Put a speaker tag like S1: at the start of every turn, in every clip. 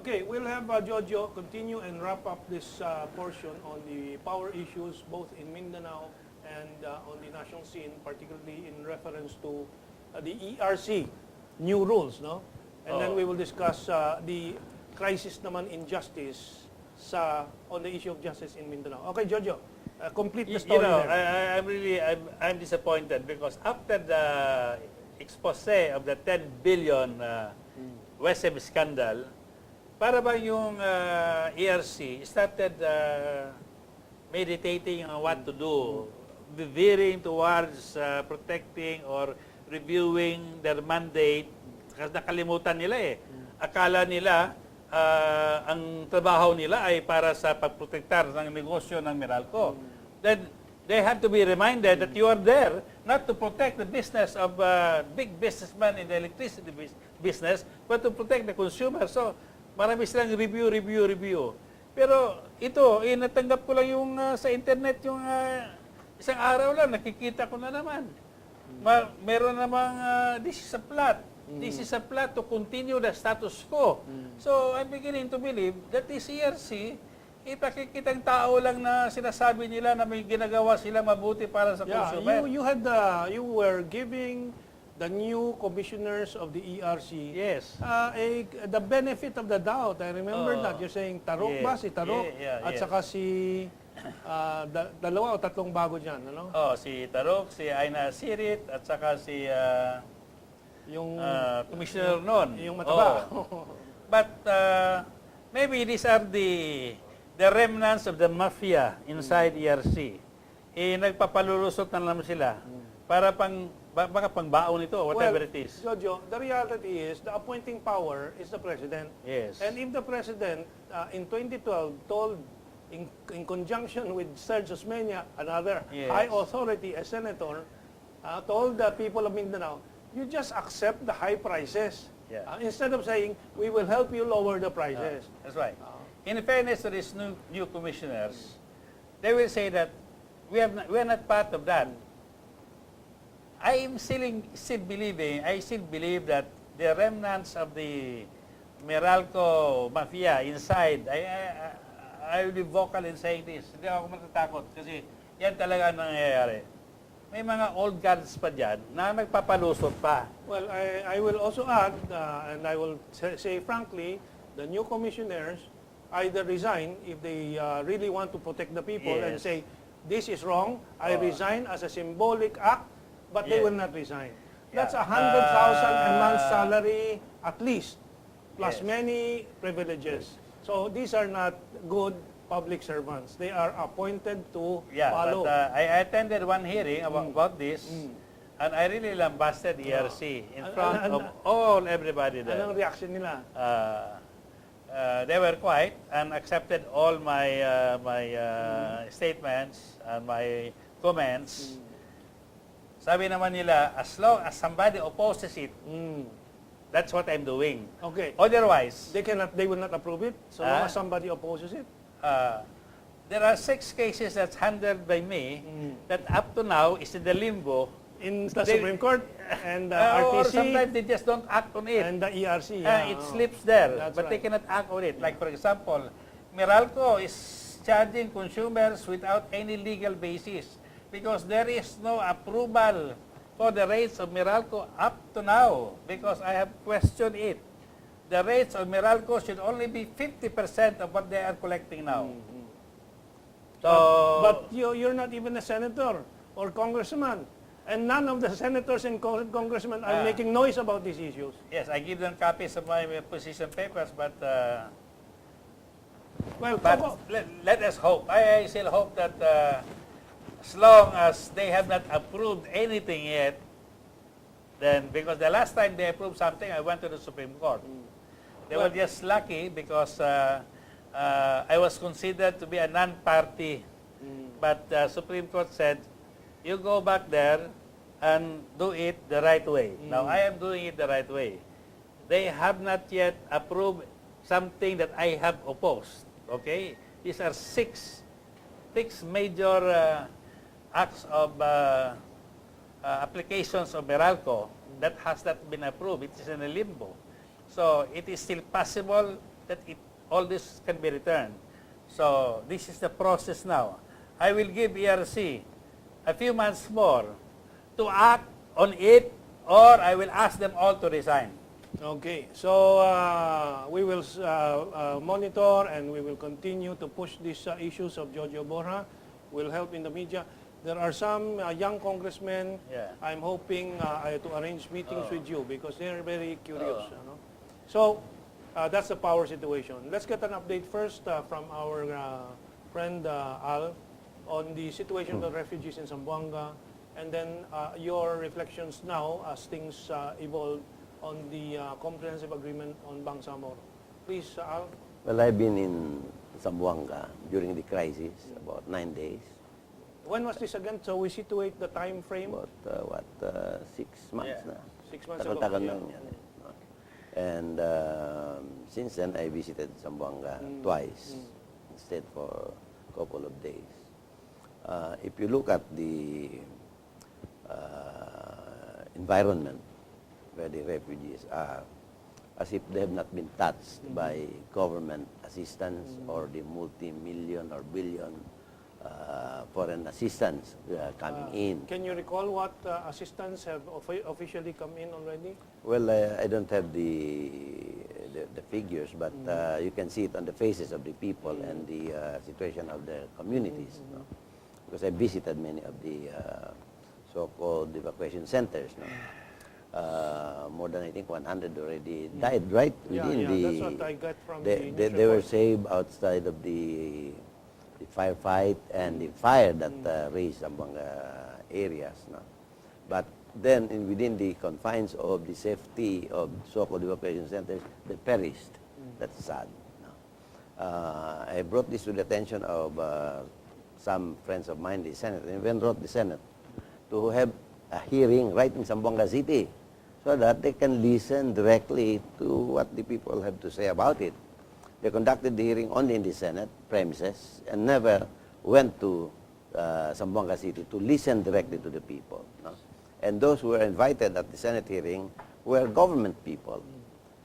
S1: Okay, we'll have Jojo continue and wrap up this portion on the power issues both in Mindanao and on the national scene, particularly in reference to the ERC, new rules, no? And then we will discuss the crisis naman in justice on the issue of justice in Mindanao. Okay, Jojo, complete the story there.
S2: I'm disappointed because after the expose of the 10 billion WESM scandal, para ba yung ERC started meditating on what to do, veering towards protecting or reviewing their mandate, kasi nakalimutan nila eh. Akala nila ang trabaho nila ay para sa pagprotektar ng negosyo ng Meralco. Then they had to be reminded that you are there not to protect the business of big businessmen in the electricity business, but to protect the consumer. So marami silang review. Pero ito, natanggap ko lang yung sa internet yung isang araw lang, nakikita ko na naman. Meron namang, this is a plot. This is a plot to continue the status quo. So I'm beginning to believe that this ERC, ipakikitang tao lang na sinasabi nila na may ginagawa sila mabuti para sa consumer.
S1: You were giving the new commissioners of the ERC,
S2: yes,
S1: the benefit of the doubt. I remember that. You're saying Tarok ba? Si Tarok? At saka si dalawa o tatlong bago dyan, ano?
S2: Si Tarok, si Aina Sirit, at saka si
S1: yung
S2: commissioner noon.
S1: Yung mataba.
S2: But maybe these are the remnants of the mafia inside ERC. Nagpapalulusot na naman sila para baka pangbaon ito, whatever it is.
S1: Jojo, the reality is the appointing power is the president.
S2: Yes.
S1: And if the president in 2012 told, in conjunction with Serge Osmeña, another high authority, a senator, told the people of Mindanao, you just accept the high prices.
S2: Yeah.
S1: Instead of saying, we will help you lower the prices.
S2: That's right. In fairness to these new commissioners, they will say that we are not part of that. I still believe that the remnants of the Meralco mafia inside, I will be vocal in saying this. Hindi ako matatakot kasi yan talaga ang nangyayari. May mga old guards pa dyan na nagpapalusot pa.
S1: Well, I will also add, and I will say frankly, the new commissioners either resign if they really want to protect the people and say, this is wrong, I resign as a symbolic act, but they will not resign. That's 100,000 a month salary at least, plus many privileges. So these are not good public servants. They are appointed to follow.
S2: But I attended one hearing about this, and I really lambasted ERC in front of everybody there.
S1: Anong reaction nila?
S2: They were quiet and accepted all my statements and my comments. Sabi naman nila, as long as somebody opposes it, that's what I'm doing.
S1: Okay.
S2: Otherwise,
S1: They will not approve it so long as somebody opposes it?
S2: there are 6 cases that's handled by me that up to now is in the limbo.
S1: In the Supreme Court and the
S2: Or
S1: RTC
S2: sometimes they just don't act on it.
S1: and the ERC.
S2: It slips there,
S1: That's
S2: but they
S1: right.
S2: cannot act on it. Like for example, Meralco is charging consumers without any legal basis because there is no approval for the rates of Meralco up to now because I have questioned it. The rates of Meralco should only be 50% of what they are collecting now. So,
S1: but you're not even a senator or congressman. And none of the senators and congressmen are making noise about these issues.
S2: yes, I give them copies of my position papers, but
S1: Well,
S2: let us hope. I still hope that as long as they have not approved anything yet, then because the last time they approved something, I went to the Supreme Court. They were just lucky because I was considered to be a non-party. But the Supreme Court said, you go back there and do it the right way. Now, I am doing it the right way. They have not yet approved something that I have opposed. Okay? These are six major acts of applications of Meralco that has not been approved. It is in a limbo. So, it is still possible that all this can be returned. So this is the process now. I will give ERC a few months more to act on it, or I will ask them all to resign.
S1: Okay, so we will monitor and we will continue to push these issues of Jojo Borja. We'll help in the media. There are some young congressmen.
S2: Yeah.
S1: I'm hoping to arrange meetings with you because they're very curious. You know? So that's the power situation. Let's get an update first from our friend Al on the situation of the refugees in Zamboanga, and then your reflections now as things evolve on the comprehensive agreement on Bangsamoro. Please, Al.
S3: Well, I've been in Zamboanga during the crisis, about 9 days.
S1: When was this again? So we situate the time frame.
S3: About 6 months
S2: Yeah.
S3: na.
S1: 6 months ago.
S3: Tagal
S1: Yeah.
S3: lang yan. No? And since then, I visited Zamboanga twice instead for a couple of days. If you look at the environment where the refugees are, as if they have not been touched by government assistance or the multi-million or billion foreign assistance coming in.
S1: Can you recall what assistance have officially come in already?
S3: Well, I don't have the figures, but you can see it on the faces of the people and the situation of their communities. No? Because I visited many of the so-called evacuation centers. No? More than, I think, 100 already died, right?
S1: That's what I got from the news
S3: they were
S1: report.
S3: saved outside of the firefight and the fire that raged among areas. No? But then, within the confines of the safety of so-called evacuation centers, they perished. That's sad. No? I brought this to the attention of some friends of mine, the Senate, and even wrote the Senate to have a hearing right in Zamboanga City so that they can listen directly to what the people have to say about it. They conducted the hearing only in the Senate premises and never went to Zamboanga City to listen directly to the people. No? And those who were invited at the Senate hearing were government people,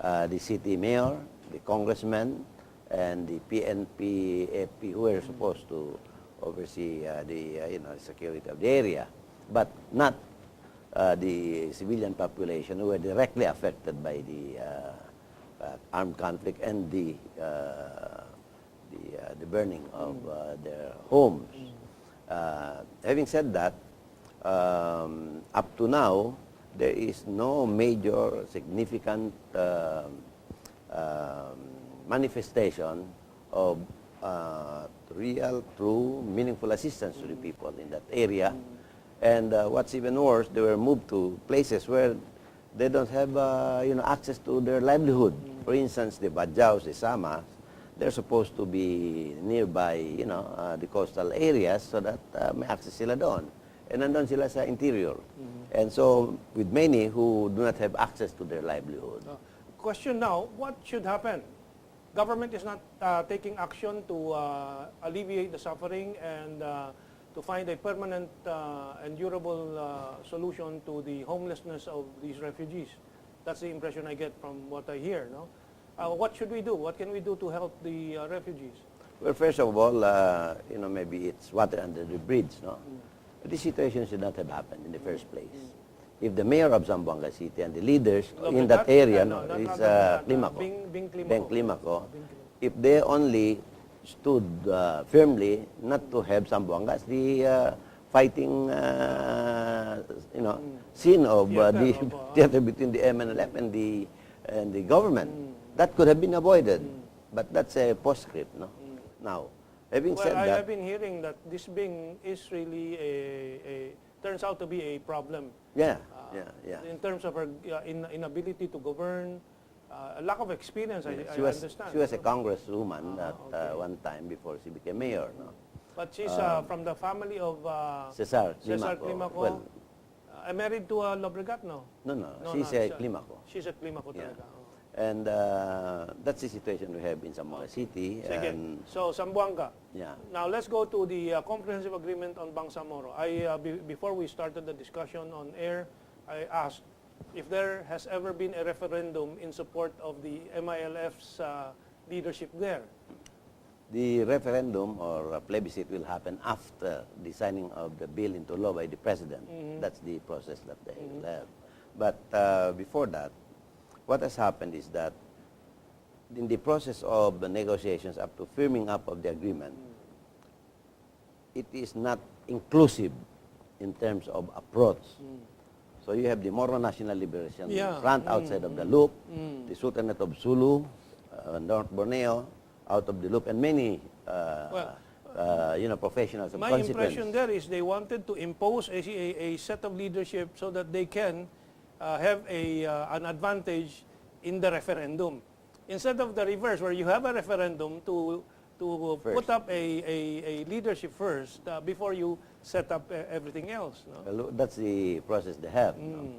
S3: the city mayor, the congressmen, and the PNP, AP, who were supposed to oversee the security of the area, but not the civilian population who were directly affected by the armed conflict and the burning of their homes. Having said that, up to now, there is no major significant manifestation of real, true, meaningful assistance to the people in that area. And what's even worse, they were moved to places where they don't have access to their livelihood. For instance, the Badjaos, the Samas, they're supposed to be nearby, the coastal areas so that may access sila doon. And nandun sila sa interior. And so, with many who do not have access to their livelihood.
S1: Question now, what should happen? Government is not taking action to alleviate the suffering and to find a permanent and durable solution to the homelessness of these refugees. That's the impression I get from what I hear. No? What should we do? What can we do to help the refugees?
S3: Well, first of all, maybe it's water under the bridge, no? This situation should not have happened in the first place. If the mayor of Zamboanga City and the leaders in that area,
S1: Bing
S3: Climaco, if they only stood firmly not to have Zamboanga as the fighting, scene of the theater between the MNLF and the government, that could have been avoided. But that's a postscript, no? Now, having said that,
S1: I've been hearing that this Bing is really turns out to be a problem.
S3: yeah.
S1: In terms of her inability to govern, a lack of experience, I understand.
S3: She was a congresswoman at one time before she became mayor. No?
S1: But she's from the family of
S3: Cesar
S1: Cesar
S3: Climaco.
S1: Climaco.
S3: Well,
S1: Married to Lobregat, no?
S3: no, she's a Climaco.
S1: She's a Climaco
S3: Yeah.
S1: talaga.
S3: And that's the situation we have in Zamboanga City.
S1: Sige.
S3: And,
S1: So, Zamboanga.
S3: yeah.
S1: Now, let's go to the comprehensive agreement on Bangsamoro. Before we started the discussion on air, I asked if there has ever been a referendum in support of the MILF's leadership there.
S3: The referendum or plebiscite will happen after the signing of the bill into law by the president. That's the process that they will have. But before that, what has happened is that in the process of the negotiations up to firming up of the agreement, it is not inclusive in terms of approach. So you have the Moro National Liberation Front outside of the loop, the Sultanate of Sulu, North Borneo, out of the loop, and many professionals of
S1: My
S3: consequence.
S1: impression there is they wanted to impose a set of leadership so that they can have an advantage in the referendum. Instead of the reverse, where you have a referendum to put up a leadership first before you set up everything else. No?
S3: Well, that's the process they have. No?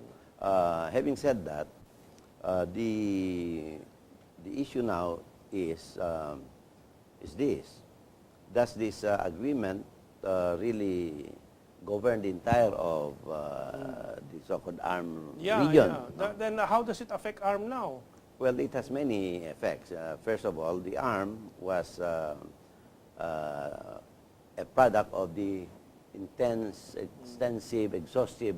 S3: Having said that, the issue now is this: does this agreement really govern the entire of the so-called armed region? No?
S1: Then how does it affect ARM now?
S3: Well, it has many effects. First of all, the ARM was a product of the intense, extensive, exhaustive,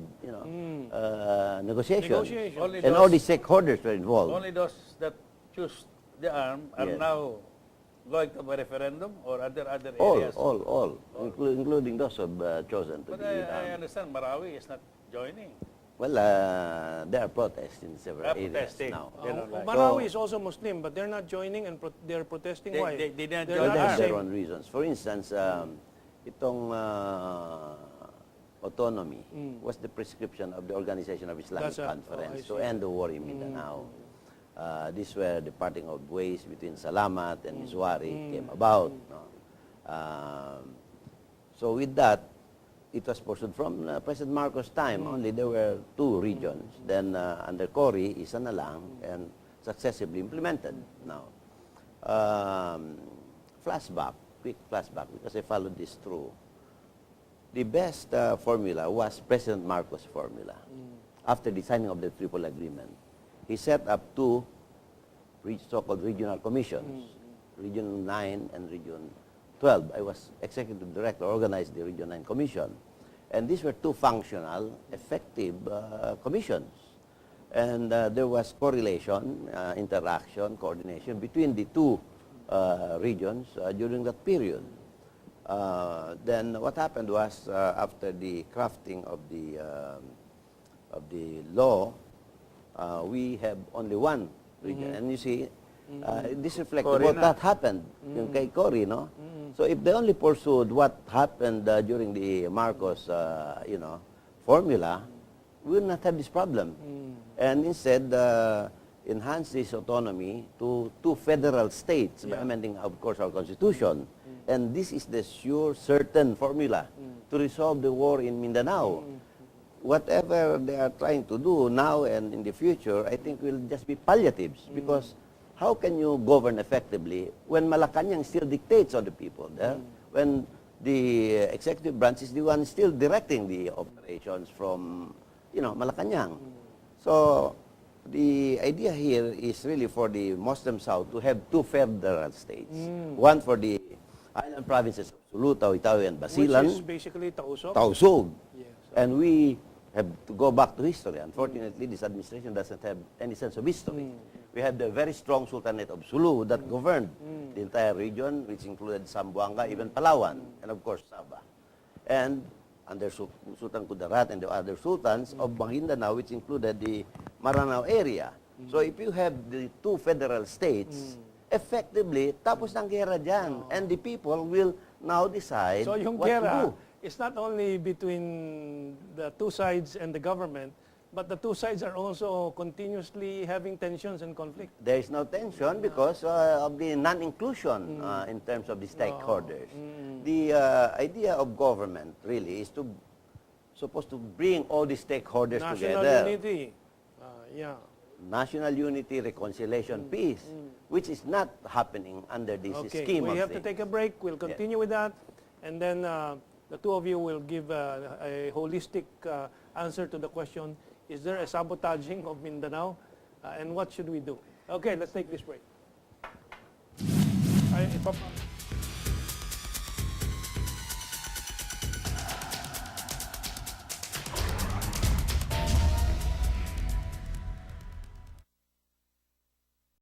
S3: negotiations.
S2: Only
S3: And all the stakeholders were involved.
S2: Only those that choose the arm are
S3: Yes.
S2: now going to a referendum, or are there other
S3: All,
S2: areas?
S3: including those who have chosen to
S2: But
S3: be
S2: I understand Marawi is not joining.
S3: Well, there are protests in several areas
S2: Protesting.
S3: now.
S2: They don't like-
S1: Marawi is also Muslim, but they're not joining and they're protesting.
S2: They-
S1: Why?
S2: they didn't
S1: They're
S2: join
S3: Well, they
S1: not
S3: have
S1: the
S3: their
S1: same.
S3: own reasons. For instance, itong autonomy was the prescription of the Organization of Islamic
S1: That's
S3: Conference
S1: I
S3: to
S1: see.
S3: end the war in Mindanao. These were the parting of ways between Salamat and Miswari came about. No? So with that, it was pursued from President Mrcos' time. Only there were two regions. Then under Cory, isa na lang, and successively implemented now. Quick flashback, because I followed this through. The best formula was President Mrcos' formula. After the signing of the Tripoli Agreement, he set up two so-called regional commissions, Region 9 and Region 12. I was executive director, organized the Region 9 Commission. And these were two functional, effective commissions. And there was correlation, interaction, coordination between the two regions during that period. Then what happened was, after the crafting of the law, we have only one region. And you see, this reflects
S2: Cory
S3: what
S2: na.
S3: that happened yung kay Cory, no? So if they only pursued what happened during the Mrcos, formula, we will not have this problem. And instead, enhance this autonomy to two federal states by amending, of course, our Constitution. And this is the sure, certain formula to resolve the war in Mindanao. Whatever they are trying to do now and in the future, I think will just be palliatives, because how can you govern effectively when Malacanang still dictates on the people there? When the executive branch is the one still directing the operations from, Malacanang. So the idea here is really for the Muslim South to have two federal states. One for the island provinces of Sulu, Tawi-Tawi, and Basilan.
S1: Which is basically Tausok.
S3: Tausug.
S1: Yes.
S3: And we have to go back to history. Unfortunately, this administration doesn't have any sense of history. We had the very strong Sultanate of Sulu that governed the entire region, which included Zamboanga, even Palawan, and of course Sabah. And under Sultan Kudarat and the other sultans of Maguindanao, which included the Maranao area. So if you have the two federal states, effectively, tapos ng gera dyan. And the people will now decide
S1: So yung
S3: what to
S1: gera
S3: do.
S1: is not only between the two sides and the government, but the two sides are also continuously having tensions and conflict.
S3: There is no tension because of the non-inclusion in terms of the stakeholders. The idea of government really is supposed to bring all the stakeholders
S1: National
S3: together.
S1: unity.
S3: National unity, reconciliation, peace, which is not happening under this
S1: Okay,
S3: scheme
S1: we
S3: of
S1: have to
S3: things.
S1: take a break. We'll continue with that. And then the two of you will give a holistic answer to the question, is there a sabotaging of Mindanao? And what should we do? Okay, let's take this break. ay, ipapa-